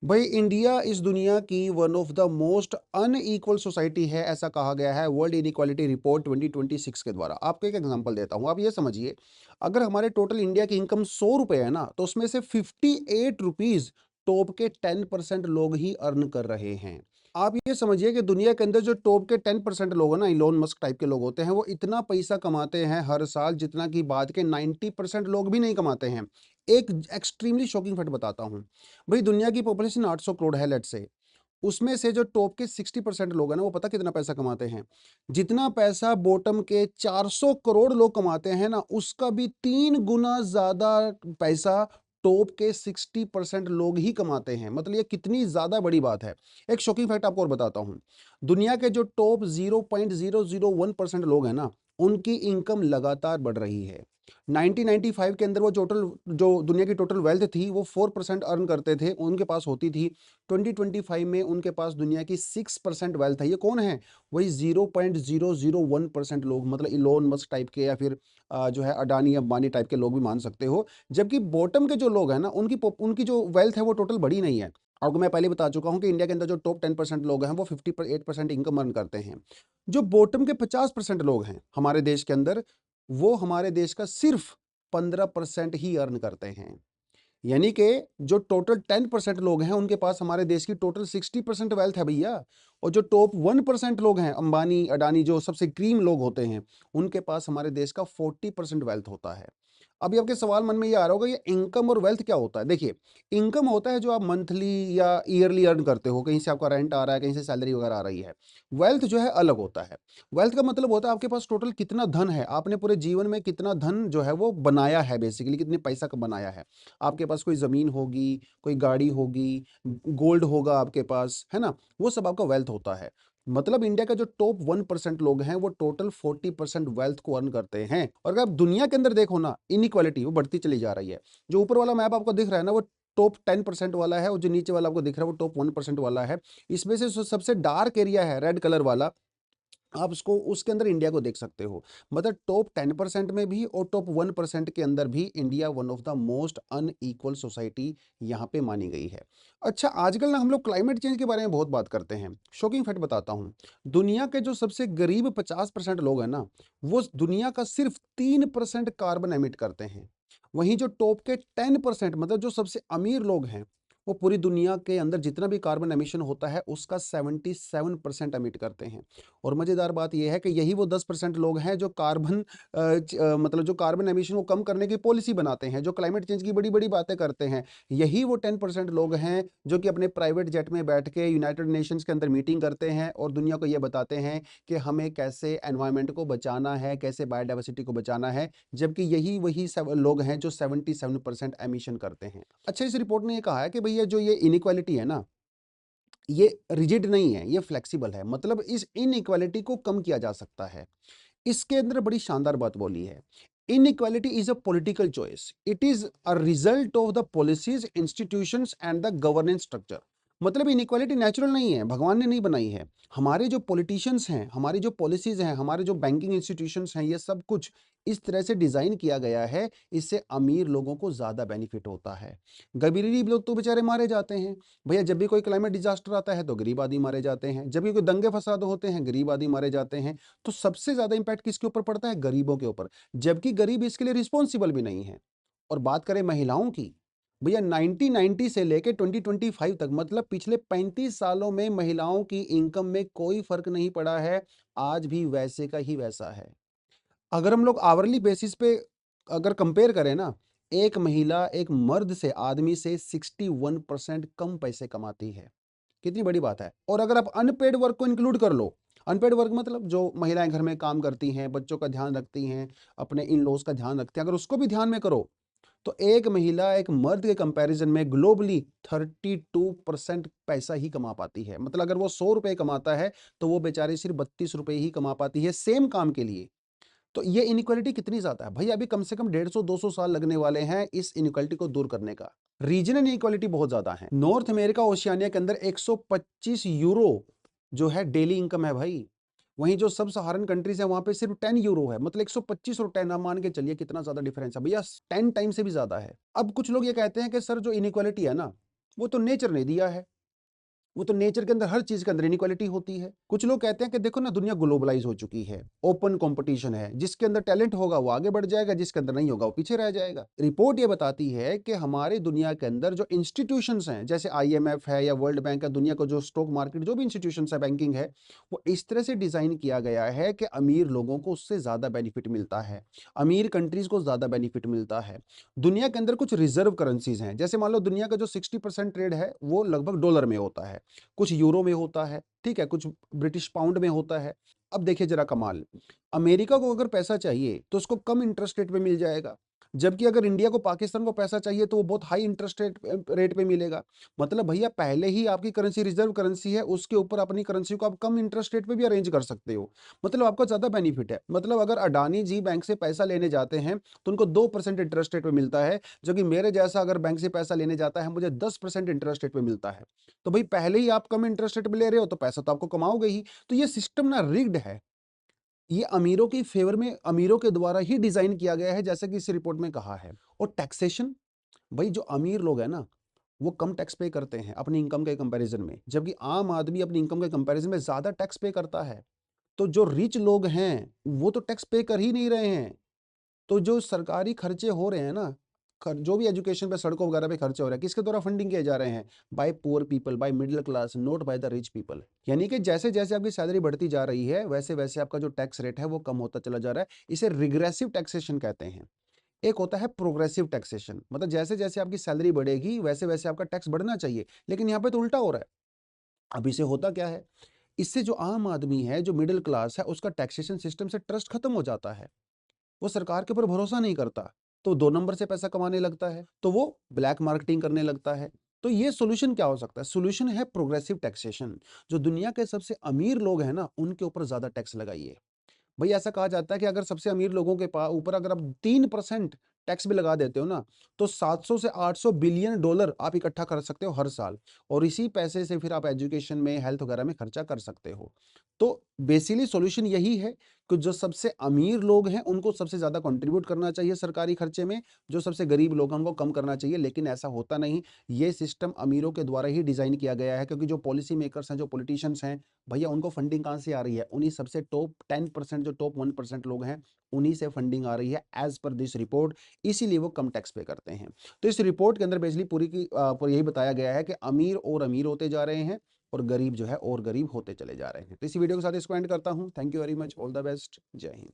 भाई इंडिया इस दुनिया की one of the most unequal society है, ऐसा कहा गया है वर्ल्ड इनइक्वालिटी रिपोर्ट 2026 के द्वारा। आपको एक एग्जांपल देता हूं, आप ये समझिए, अगर हमारे टोटल इंडिया की इनकम 100 रुपए है ना, तो उसमें से 58 रुपीज टॉप के 10% लोग ही अर्न कर रहे हैं। आप ये समझिए कि दुनिया के अंदर जो टॉप के 10% लोग हैं ना, इलोन मस्क टाइप के लोग होते हैं, वो इतना पैसा कमाते हैं हर साल जितना कि बाद के 90% लोग भी नहीं कमाते हैं। एक एक्सट्रीमली शॉकिंग फैक्ट बताता हूं। भाई दुनिया की पॉपुलेशन 800 करोड़ है, लेट से उसमें से जो टॉप के 60% लोग हैं ना, वो पता कितना पैसा कमाते हैं? जितना पैसा बॉटम के 400 करोड़ लोग कमाते हैं ना, उसका भी 3 गुना ज्यादा पैसा टॉप के 60% लोग ही कमाते हैं। मतलब ये कितनी ज्यादा बड़ी बात है। एक शॉकिंग फैक्ट आपको और बताता हूं। दुनिया के जो टॉप 0.001% लोग हैं ना, उनकी इनकम लगातार बढ़ रही है। 1995 के अंदर वो टोटल जो दुनिया की टोटल वेल्थ थी वो 4% अर्न करते थे, उनके पास होती थी। 2025 में उनके पास दुनिया की 6% वेल्थ है। ये कौन है? वही 0.001% लोग, मतलब इलोन मस्क टाइप के, या फिर जो है अडानी अंबानी टाइप के लोग भी मान सकते हो। जबकि बॉटम के जो लोग हैं ना, उनकी जो वेल्थ है वो टोटल बढ़ी नहीं है। आपको मैं पहले बता चुका हूं कि इंडिया के अंदर जो टॉप 10% लोग हैं वो 58% इनकम अर्न करते हैं। जो बॉटम के 50% लोग हैं हमारे देश के अंदर, वो हमारे देश का सिर्फ 15% ही अर्न करते हैं। यानी कि जो टोटल 10% लोग हैं उनके पास हमारे देश की टोटल 60% वेल्थ है भैया। और जो टॉप 1% लोग हैं, अंबानी अडानी, जो सबसे क्रीम लोग होते हैं, उनके पास हमारे देश का 40% वेल्थ होता है। अभी आपके सवाल मन में ये आ रहा होगा, ये इनकम और वेल्थ क्या होता है? देखिए, इनकम होता है जो आप मंथली या ईयरली अर्न करते हो, कहीं से आपका रेंट आ रहा है, कहीं से सैलरी वगैरह आ रही है। वेल्थ जो है अलग होता है। वेल्थ का मतलब होता है आपके पास टोटल कितना धन है, आपने पूरे जीवन में कितना धन जो है वो बनाया है, बेसिकली कितने पैसा का बनाया है। आपके पास कोई ज़मीन होगी, कोई गाड़ी होगी, गोल्ड होगा आपके पास, है ना? वो सब आपका वेल्थ होता है। मतलब इंडिया का जो टॉप 1% लोग हैं वो टोटल 40% वेल्थ को अर्न करते हैं। और अगर आप दुनिया के अंदर देखो ना, इनइक्वालिटी वो बढ़ती चली जा रही है। जो ऊपर वाला मैप आपको दिख रहा है ना, वो टॉप 10% वाला है, और जो नीचे वाला आपको दिख रहा है वो टॉप 1% वाला है। इसमें से जो सबसे डार्क एरिया है, रेड कलर वाला, आप उसको उसके अंदर इंडिया को देख सकते हो। मतलब टॉप 10% में भी और टॉप 1% के अंदर भी India one of the most unequal society यहाँ पे मानी गई है। अच्छा, आजकल ना हम लोग क्लाइमेट चेंज के बारे में बहुत बात करते हैं। शॉकिंग फैक्ट बताता हूँ। दुनिया के जो सबसे गरीब 50% लोग हैं ना, वो दुनिया का सिर्फ 3% कार्बन एमिट करते हैं। वहीं जो टॉप के 10%, मतलब जो सबसे अमीर लोग हैं, वो पूरी दुनिया के अंदर जितना भी कार्बन एमिशन होता है उसका 77% एमिट करते हैं। और मज़ेदार बात यह है कि यही वो 10% लोग हैं जो मतलब जो कार्बन एमिशन को कम करने की पॉलिसी बनाते हैं, जो क्लाइमेट चेंज की बड़ी बड़ी बातें करते हैं। यही वो 10% लोग हैं जो कि अपने प्राइवेट जेट में बैठ के यूनाइटेड नेशंस के अंदर मीटिंग करते हैं और दुनिया को ये बताते हैं कि हमें कैसे एनवायरनमेंट को बचाना है, कैसे बायोडाइवर्सिटी को बचाना है। जबकि यही वही लोग हैं जो 77% एमिशन करते हैं। अच्छा, इस रिपोर्ट ने ये कहा है कि भैया जो ये इनइक्वालिटी है ना, ये रिजिड नहीं है, ये फ्लेक्सिबल है। मतलब इस इनइक्वालिटी को कम किया जा सकता है। इसके अंदर बड़ी शानदार बात बोली है। Inequality is a political choice, it is a result of the policies, institutions and the governance structure. मतलब इनइक्वालिटी नेचुरल नहीं है, भगवान ने नहीं बनाई है। हमारे जो पॉलिटिशियंस हैं, हमारी जो पॉलिसीज हैं, हमारे जो बैंकिंग इंस्टीट्यूशंस हैं, ये सब कुछ इस तरह से डिजाइन किया गया है, इससे अमीर लोगों को ज्यादा बेनिफिट होता है। गरीब लोग तो बेचारे मारे जाते हैं। भैया जब भी कोई क्लाइमेट डिजास्टर आता है तो गरीब आदमी मारे जाते हैं, जब भी कोई दंगे फसाद होते हैं गरीब आदमी मारे जाते हैं। तो सबसे ज्यादा इंपैक्ट किसके ऊपर पड़ता है? गरीबों के ऊपर। जबकि गरीब इसके लिए रिस्पॉन्सिबल भी नहीं है। और बात करें महिलाओं की, भैया 1990 से लेके 2025 तक, मतलब पिछले 35 सालों में महिलाओं की इनकम में कोई फर्क नहीं पड़ा है। आज भी वैसे का ही वैसा है। अगर हम लोग आवरली बेसिस पे अगर कंपेयर करें ना, एक महिला एक मर्द से, आदमी से 61% कम पैसे कमाती है। कितनी बड़ी बात है। और अगर आप अनपेड वर्क को इंक्लूड कर लो, अनपेड वर्क मतलब जो महिलाएं घर में काम करती हैं, बच्चों का ध्यान रखती हैं, अपने इन लॉज का ध्यान रखती हैं, अगर उसको भी ध्यान में करो, तो एक महिला एक मर्द के कंपैरिजन में ग्लोबली 32% पैसा ही कमा पाती है। मतलब अगर वो 100 रुपए कमाता है तो वो बेचारी सिर्फ 32 रुपए ही कमा पाती है सेम काम के लिए। तो ये इनइक्वालिटी कितनी ज्यादा है भाई? अभी कम से कम 150-200 साल लगने वाले हैं इस इनइक्वालिटी को दूर करने का। रीजनल इनइक्वालिटी बहुत ज्यादा है। नॉर्थ अमेरिका ओशियानिया के अंदर 125 यूरो जो है डेली इनकम है भाई। वहीं जो सब सहारन कंट्रीज है वहां पे सिर्फ 10 यूरो है। मतलब 125 और 10, आप मान के चलिए कितना ज्यादा डिफरेंस है भैया, 10 टाइम से भी ज्यादा है। अब कुछ लोग ये कहते हैं कि सर जो इनइक्वालिटी है ना, वो तो नेचर ने दिया है। वो तो नेचर के अंदर हर चीज के अंदर इनइक्वालिटी होती है। कुछ लोग कहते हैं कि देखो ना, दुनिया ग्लोबलाइज हो चुकी है, ओपन कंपटीशन है, जिसके अंदर टैलेंट होगा वो आगे बढ़ जाएगा, जिसके अंदर नहीं होगा वो पीछे रह जाएगा। रिपोर्ट ये बताती है कि हमारे दुनिया के अंदर जो इंस्टीट्यूशंस हैं, जैसे आईएमएफ है या वर्ल्ड बैंक है, दुनिया को जो स्टॉक मार्केट जो भी इंस्टीट्यूशंस है, बैंकिंग है, वो इस तरह से डिजाइन किया गया है कि अमीर लोगों को उससे ज्यादा बेनिफिट मिलता है, अमीर कंट्रीज को ज्यादा बेनिफिट मिलता है। दुनिया के अंदर कुछ रिजर्व करेंसीज हैं, जैसे मान लो दुनिया का जो 60% ट्रेड है वो लगभग डॉलर में होता है, कुछ यूरो में होता है, ठीक है, कुछ ब्रिटिश पाउंड में होता है। अब देखिए जरा कमाल, अमेरिका को अगर पैसा चाहिए तो उसको कम इंटरेस्ट रेट पे मिल जाएगा, जबकि अगर इंडिया को पाकिस्तान को पैसा चाहिए तो वो बहुत हाई इंटरेस्ट रेट पे मिलेगा। मतलब भैया पहले ही आपकी करेंसी रिजर्व करेंसी है, उसके ऊपर अपनी करेंसी को आप कम इंटरेस्ट रेट पे भी अरेंज कर सकते हो। मतलब आपको ज्यादा बेनिफिट है। मतलब अगर अडानी जी बैंक से पैसा लेने जाते हैं तो उनको 2% इंटरेस्ट रेट पे मिलता है, जो कि मेरे जैसा अगर बैंक से पैसा लेने जाता है मुझे 10% इंटरेस्ट रेट पे मिलता है। तो भाई पहले ही आप कम इंटरेस्ट रेट पे ले रहे हो तो पैसा तो आपको कमाओगे ही। तो ये सिस्टम ना रिग्ड है, ये अमीरों के फेवर में, अमीरों के द्वारा ही डिजाइन किया गया है, जैसे कि इस रिपोर्ट में कहा है। और टैक्सेशन, भाई जो अमीर लोग हैं ना, वो कम टैक्स पे करते हैं अपनी इनकम के कंपैरिजन में, जबकि आम आदमी अपनी इनकम के कंपैरिजन में ज्यादा टैक्स पे करता है। तो जो रिच लोग हैं वो तो टैक्स पे कर ही नहीं रहे हैं। तो जो सरकारी खर्चे हो रहे हैं ना, जो भी एजुकेशन पे, सड़कों वगैरह पे खर्चे हो रहे हैं, किसके द्वारा फंडिंग किए जा रहे हैं? By poor people, by middle class, not by the rich people. यानी कि जैसे जैसे आपकी सैलरी बढ़ती जा रही है वैसे वैसे आपका जो टैक्स रेट है वो कम होता चला जा रहा है। इसे रिग्रेसिव टैक्सेशन कहते हैं। एक होता है प्रोग्रेसिव टैक्सेशन, मतलब जैसे जैसे आपकी सैलरी बढ़ेगी वैसे वैसे आपका टैक्स बढ़ना चाहिए, लेकिन यहाँ पे तो उल्टा हो रहा है। अब इसे होता क्या है, इससे जो आम आदमी है, जो मिडिल क्लास है, उसका टैक्सेशन सिस्टम से ट्रस्ट खत्म हो जाता है। वो सरकार के ऊपर भरोसा नहीं करता, तो 2 नंबर से पैसा कमाने लगता है, तो वो ब्लैक मार्केटिंग करने लगता है। तो ये सोल्यूशन क्या हो सकता है? सोल्यूशन है प्रोग्रेसिव टैक्सेशन। जो दुनिया के सबसे अमीर लोग हैं ना, उनके ऊपर ज्यादा टैक्स लगाइए। भाई ऐसा कहा जाता है कि अगर सबसे अमीर लोगों के पास ऊपर अगर आप 3% टैक्स भी लगा देते हो ना, तो 700 से 800 बिलियन डॉलर आप इकट्ठा कर सकते हो हर साल। और इसी पैसे से फिर आप एजुकेशन में, हेल्थ वगैरह में खर्चा कर सकते हो। तो बेसिकली सॉल्यूशन यही है कि जो सबसे अमीर लोग हैं उनको सबसे ज्यादा कंट्रीब्यूट करना चाहिए सरकारी खर्चे में, जो सबसे गरीब लोग हैं उनको कम करना चाहिए। लेकिन ऐसा होता नहीं, ये सिस्टम अमीरों के द्वारा ही डिजाइन किया गया है, क्योंकि जो पॉलिसी मेकर्स हैं, जो पॉलिटिशियंस हैं, भैया उनको फंडिंग कहाँ से आ रही है? उन्हीं सबसे टॉप 10%, जो टॉप 1% लोग हैं, उन्हीं से फंडिंग आ रही है एज पर दिस रिपोर्ट। इसीलिए वो कम टैक्स पे करते हैं। तो इस रिपोर्ट के अंदर बेसिकली पूरी यही बताया गया है कि अमीर और अमीर होते जा रहे हैं और गरीब जो है और गरीब होते चले जा रहे हैं। तो इसी वीडियो के साथ इसको एंड करता हूँ। Thank you very much, all the best, जय हिंद।